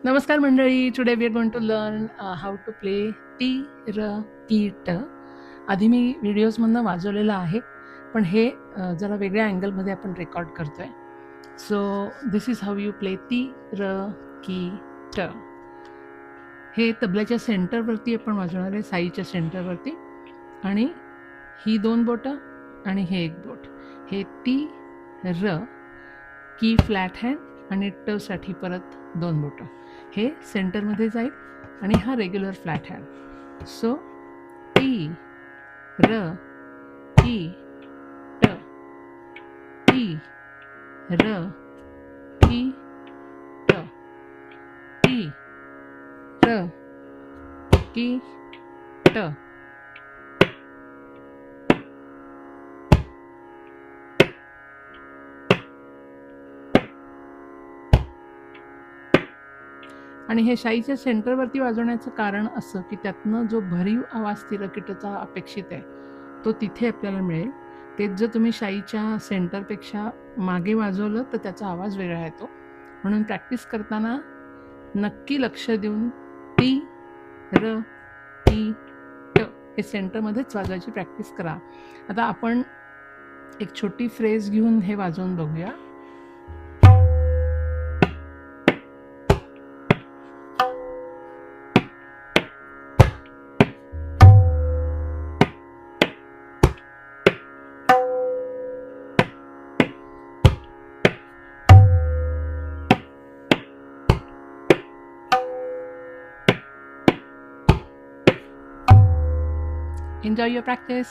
नमस्कार मंडळी. Today we are going to learn how to play टी र की ट. आधी मी व्हिडिओजमधनं वाजवलेलं आहे, पण हे जरा वेगळ्या अँगलमध्ये आपण रेकॉर्ड करतोय. So this is how you play टी र की ट. हे तबल्याच्या सेंटरवरती आपण वाजवणार आहे, साईच्या सेंटरवरती. आणि ही 2 बोटं आणि हे 1 बोट. हे टी र, की फ्लॅट हँड आणि ट साठी परत 2 बोटं. हे सेंटरमध्ये जाईल आणि हा regular flat hand. So T र की ट, टी र की ट, टी र की ट. आणि हे शाईच्या सेंटरवरती वाजवण्याचं कारण असं की त्यातनं जो भरीव आवाज तिरकीटचा अपेक्षित आहे तो तिथे आपल्याला मिळेल. तेच जर तुम्ही शाईच्या सेंटरपेक्षा मागे वाजवलं तर त्याचा आवाज वेगळा येतो. म्हणून प्रॅक्टिस करताना नक्की लक्ष देऊन टी र की ट हे सेंटरमध्येच वाजवायची प्रॅक्टिस करा. आता आपण एक छोटी फ्रेज घेऊन हे वाजवून बघूया. Enjoy your practice.